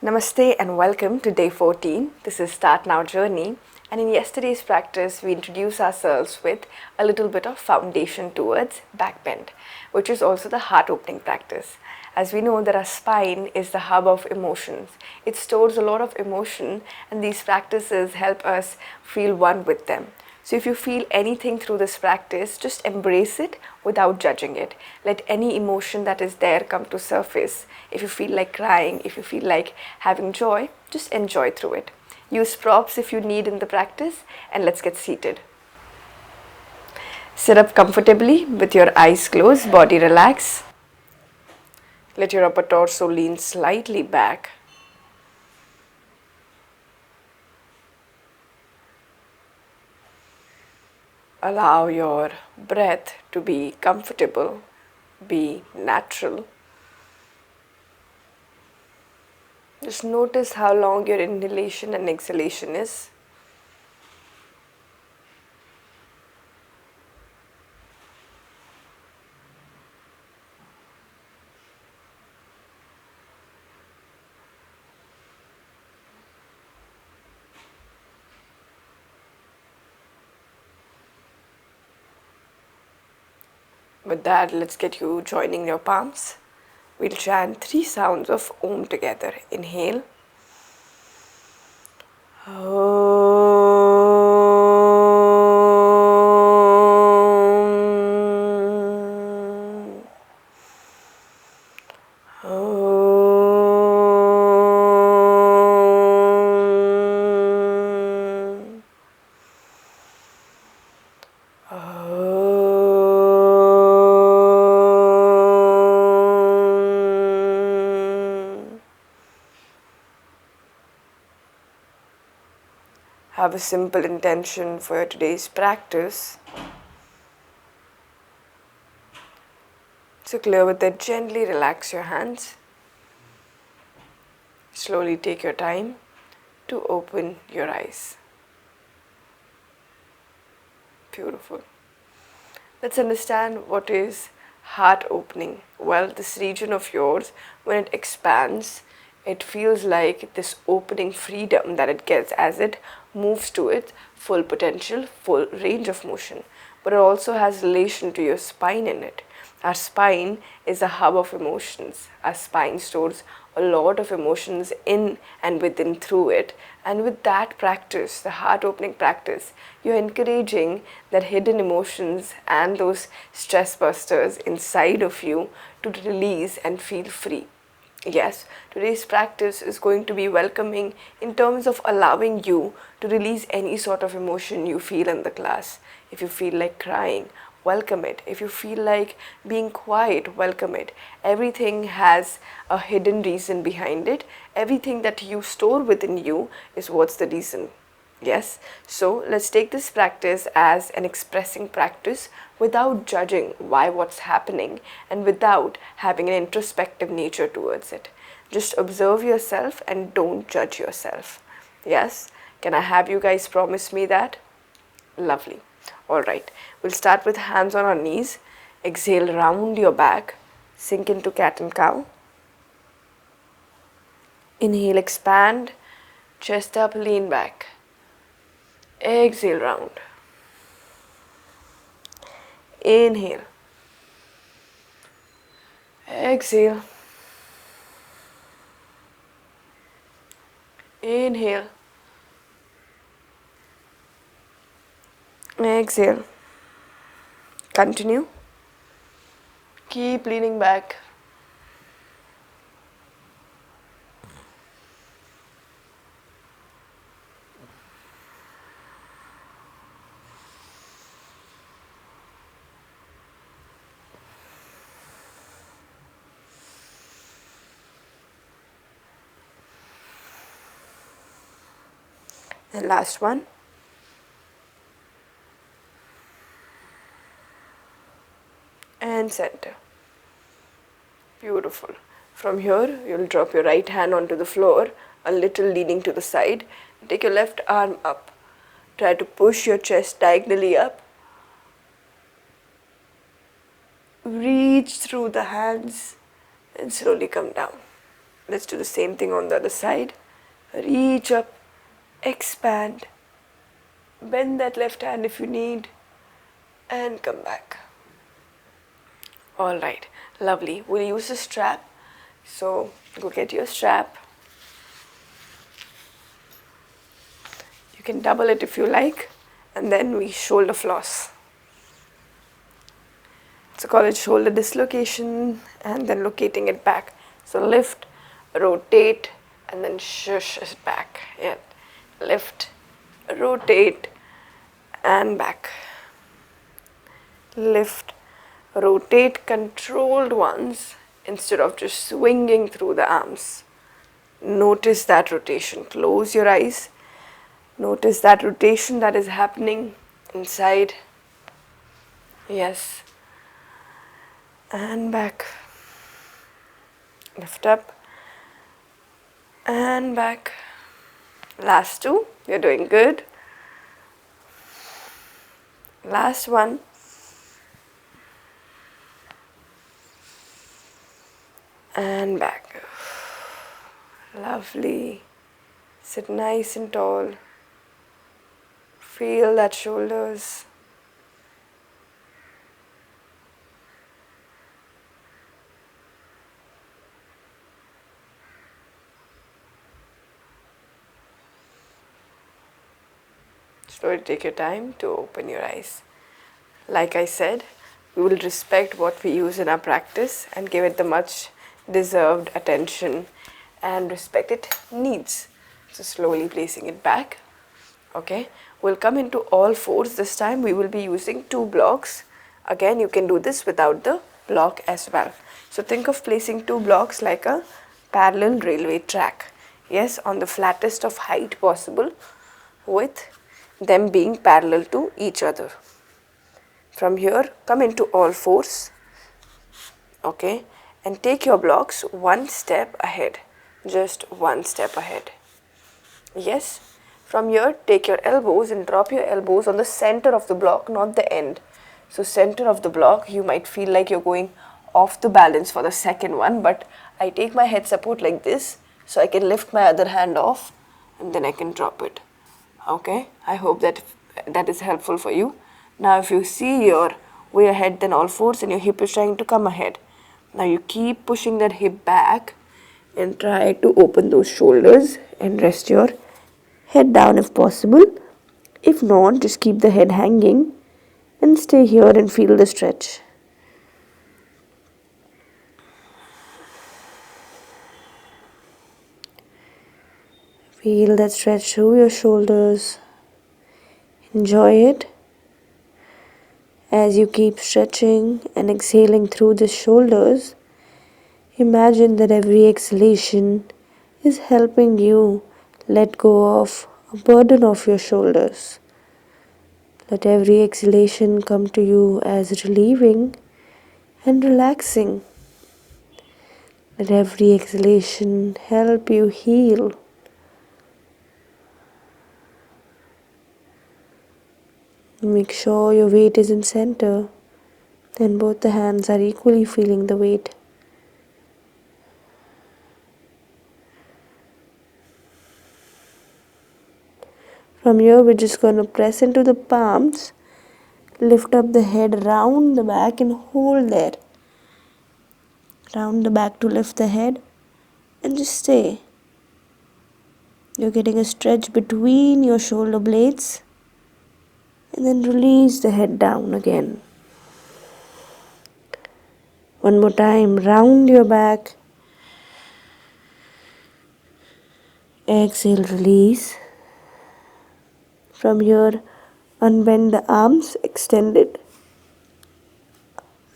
Namaste and welcome to day 14. This is Start Now Journey, and in yesterday's practice we introduce ourselves with a little bit of foundation towards backbend, which is also the heart opening practice. As we know that our spine is the hub of emotions. It stores a lot of emotion, and these practices help us feel one with them. So if you feel anything through this practice, just embrace it without judging it. Let any emotion that is there come to surface. If you feel like crying, if you feel like having joy, just enjoy through it. Use props if you need in the practice, and let's get seated. Sit up comfortably with your eyes closed, body relax. Let your upper torso lean slightly back. Allow your breath to be comfortable, be natural. Just notice how long your inhalation and exhalation is. With that, let's get you joining your palms. We'll chant 3 sounds of Om together. Inhale. Have a simple intention for today's practice. So clear with that, gently relax your hands. Slowly take your time to open your eyes. Beautiful. Let's understand what is heart opening. Well, this region of yours, when it expands, it feels like this opening freedom that it gets as it moves to its full potential, full range of motion. But it also has relation to your spine in it. Our spine is a hub of emotions. Our spine stores a lot of emotions in and within through it. And with that practice, the heart opening practice, you're encouraging that hidden emotions and those stress busters inside of you to release and feel free. Yes, today's practice is going to be welcoming in terms of allowing you to release any sort of emotion you feel in the class. If you feel like crying, welcome it. If you feel like being quiet, welcome it. Everything has a hidden reason behind it. Everything that you store within you is what's the reason. Yes, so let's take this practice as an expressing practice without judging why what's happening and without having an introspective nature towards it. Just observe yourself and don't judge yourself. Yes, can I have you guys promise me that? Lovely. Alright, we'll start with hands on our knees. Exhale, round your back. Sink into cat and cow. Inhale, expand. Chest up, lean back. Exhale, round. Inhale. Exhale. Inhale. Exhale. Continue. Keep leaning back. And last one. And center. Beautiful. From here, you'll drop your right hand onto the floor, a little leaning to the side. Take your left arm up. Try to push your chest diagonally up. Reach through the hands and slowly come down. Let's do the same thing on the other side. Reach up, expand, bend that left hand if you need, and come back. Alright, lovely. We'll use the strap. So go get your strap. You can double it if you like, and then we shoulder floss. So call it shoulder dislocation and then locating it back. So lift, rotate, and then shush it back. Yeah. Lift, rotate, and back. Lift, rotate, controlled ones instead of just swinging through the arms. Notice that rotation. Close your eyes. Notice that rotation that is happening inside. Yes. And back. Lift up and back. Last two. You're doing good. Last one. And back. Lovely. Sit nice and tall. Feel that shoulders. Slowly take your time to open your eyes. Like I said, we will respect what we use in our practice and give it the much deserved attention and respect it needs. So slowly placing it back. Okay, we'll come into all fours. This time we will be using 2 blocks. Again, you can do this without the block as well. So think of placing 2 blocks like a parallel railway track. Yes, on the flattest of height possible, with them being parallel to each other. From here, come into all fours, okay, and take your blocks 1 step ahead, just 1 step ahead. Yes, from here, take your elbows and drop your elbows on the center of the block, not the end. So center of the block, you might feel like you're going off the balance for the second one, but I take my head support like this, so I can lift my other hand off and then I can drop it. Okay, I hope that is helpful for you. Now if you see your way ahead, then all fours and your hip is trying to come ahead. Now you keep pushing that hip back and try to open those shoulders and rest your head down if possible. If not, just keep the head hanging and stay here and feel the stretch. Feel that stretch through your shoulders. Enjoy it. As you keep stretching and exhaling through the shoulders, imagine that every exhalation is helping you let go of a burden off your shoulders. Let every exhalation come to you as relieving and relaxing. Let every exhalation help you heal. Make sure your weight is in center and both the hands are equally feeling the weight. From here, we're just going to press into the palms, lift up the head round the back and hold there. Round the back to lift the head and just stay. You're getting a stretch between your shoulder blades and then release the head down again. One more time, round your back. Exhale, release. From here, unbend the arms, extend it.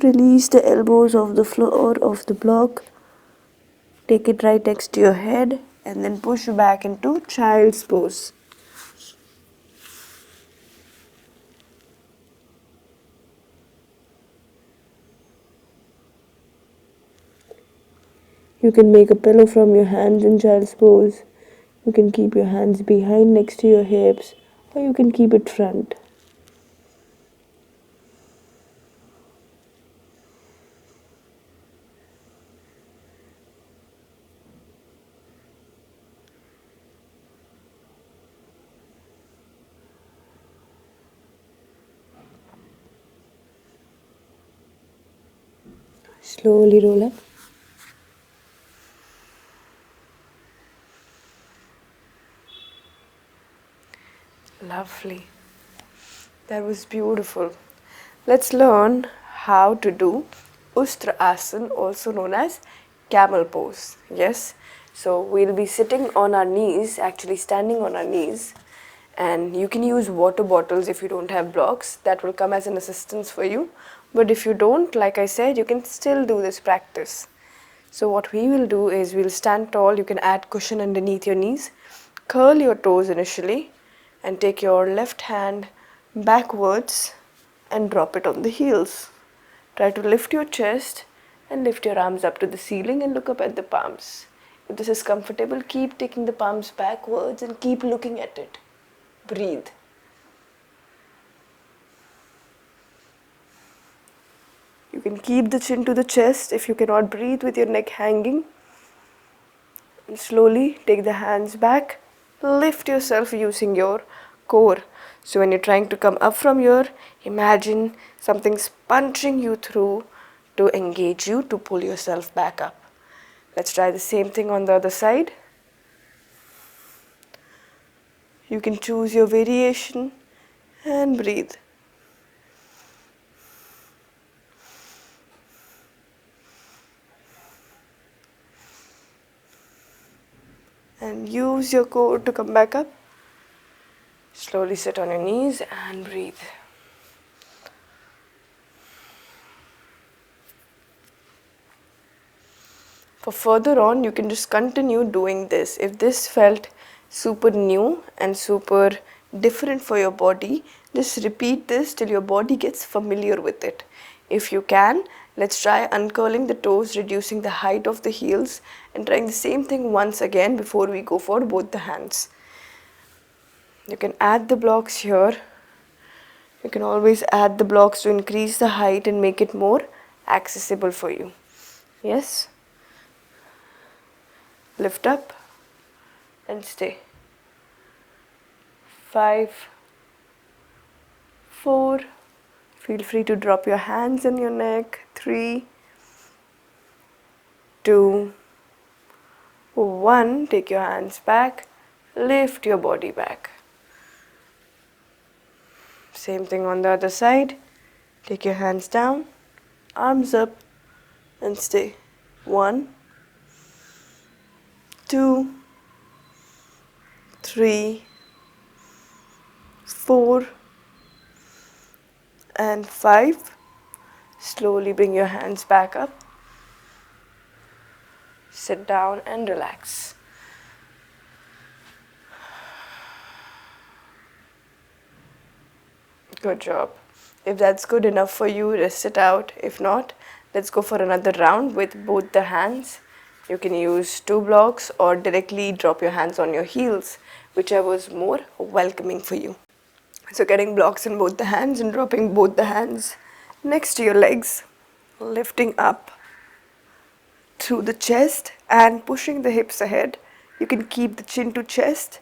Release the elbows off the floor of the block. Take it right next to your head and then push back into child's pose. You can make a pillow from your hands in child's pose. You can keep your hands behind next to your hips, or you can keep it front. Slowly roll up. Lovely. That was beautiful. Let's learn how to do Ustra Asana, also known as camel pose. Yes. So we'll be sitting on our knees, actually standing on our knees, and you can use water bottles if you don't have blocks. That will come as an assistance for you. But if you don't, like I said, you can still do this practice. So what we will do is we'll stand tall. You can add cushion underneath your knees. Curl your toes initially and take your left hand backwards and drop it on the heels. Try to lift your chest and lift your arms up to the ceiling and look up at the palms. If this is comfortable, keep taking the palms backwards and keep looking at it. Breathe. You can keep the chin to the chest if you cannot breathe with your neck hanging. And slowly take the hands back. Lift yourself using your core. So when you're trying to come up from here, imagine something's punching you through to engage you, to pull yourself back up. Let's try the same thing on the other side. You can choose your variation and breathe. And use your core to come back up. Slowly sit on your knees and breathe. For further on, you can just continue doing this. If this felt super new and super different for your body, just repeat this till your body gets familiar with it. If you can, let's try uncurling the toes, reducing the height of the heels, and trying the same thing once again before we go for both the hands. You can add the blocks here. You can always add the blocks to increase the height and make it more accessible for you. Yes? Lift up and stay. 5, 4, feel free to drop your hands on your neck. 3, 2, 1, take your hands back, lift your body back. Same thing on the other side. Take your hands down, arms up and stay. 1, 2, 3, 4 and 5. Slowly bring your hands back up. Sit down and relax. Good job. If that's good enough for you, rest it out. If not, let's go for another round with both the hands. You can use 2 blocks or directly drop your hands on your heels, whichever is more welcoming for you. So getting blocks in both the hands and dropping both the hands next to your legs, lifting up through the chest and pushing the hips ahead. You can keep the chin to chest.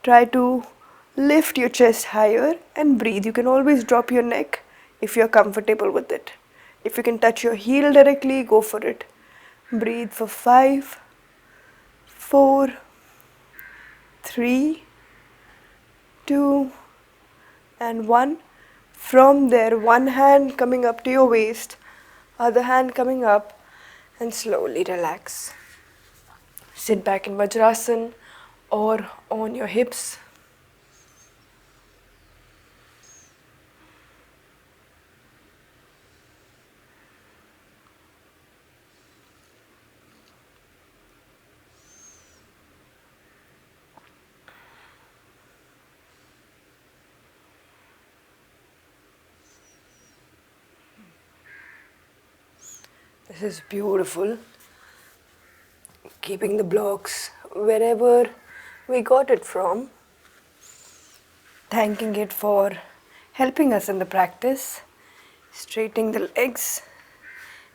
Try to lift your chest higher and breathe. You can always drop your neck if you're comfortable with it. If you can touch your heel directly, go for it. Breathe for 5, 4, 3, 2 and 1. From there, one hand coming up to your waist, other hand coming up, and slowly relax. Sit back in Vajrasana or on your hips. This is beautiful. Keeping the blocks wherever we got it from. Thanking it for helping us in the practice. Straightening the legs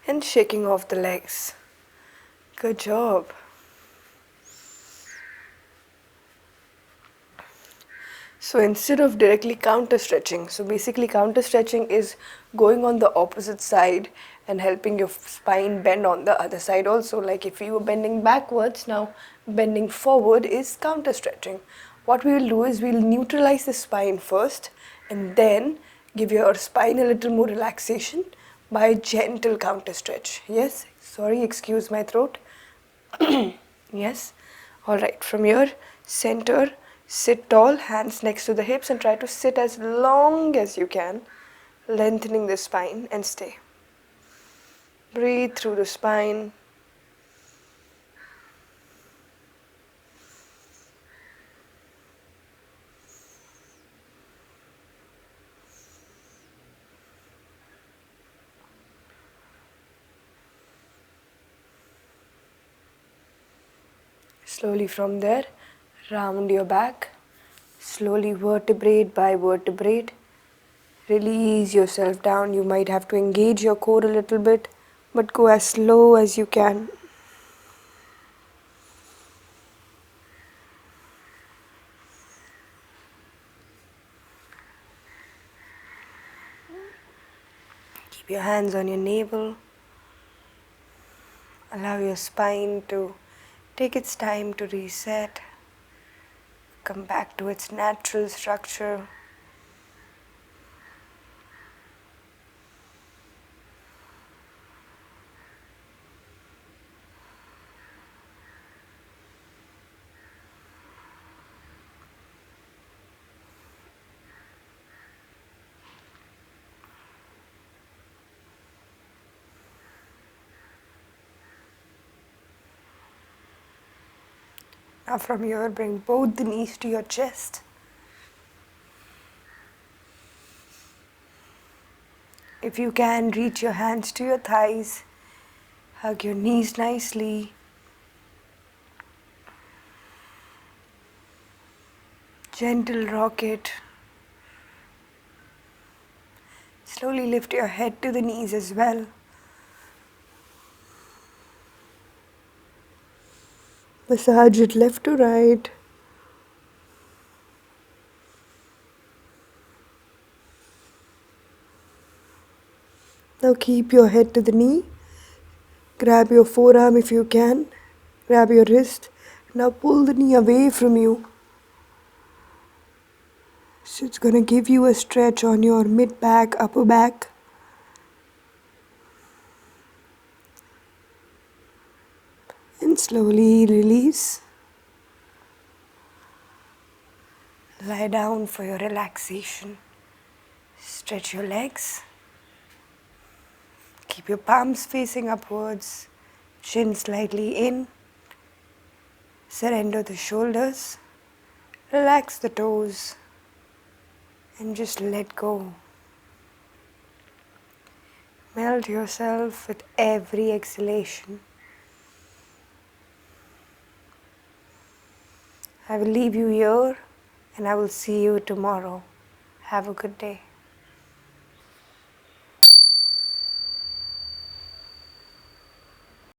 and shaking off the legs. Good job. So instead of directly counter stretching, so basically counter stretching is going on the opposite side and helping your spine bend on the other side also. Like if you were bending backwards, now bending forward is counter stretching. What we will do is we'll neutralize the spine first and then give your spine a little more relaxation by gentle counter stretch. Yes, sorry, excuse my throat. Yes. All right. From your center, sit tall, hands next to the hips, and try to sit as long as you can, lengthening the spine, and stay. Breathe through the spine. Slowly from there, round your back. Slowly, vertebrae by vertebrae. Release yourself down. You might have to engage your core a little bit, but go as slow as you can. Keep your hands on your navel. Allow your spine to take its time to reset, come back to its natural structure. Now from here, bring both the knees to your chest. If you can, reach your hands to your thighs. Hug your knees nicely. Gentle rock it. Slowly lift your head to the knees as well. Massage it left to right. Now keep your head to the knee. Grab your forearm if you can. Grab your wrist. Now pull the knee away from you. So it's going to give you a stretch on your mid back, upper back. And slowly release. Lie down for your relaxation. Stretch your legs. Keep your palms facing upwards. Chin slightly in. Surrender the shoulders. Relax the toes. And just let go. Melt yourself with every exhalation. I will leave you here and I will see you tomorrow. Have a good day.